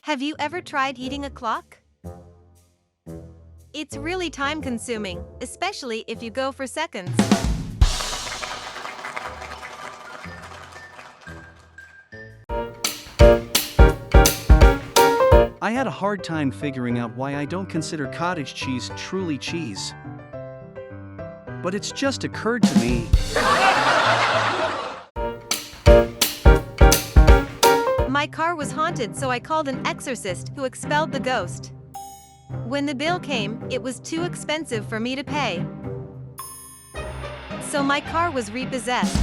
Have you ever tried heating a clock? It's really time-consuming, especially if you go for seconds. I had a hard time figuring out why I don't consider cottage cheese truly cheese. But it's just occurred to me. My car was haunted, so I called an exorcist who expelled the ghost. When the bill came, it was too expensive for me to pay. So my car was repossessed.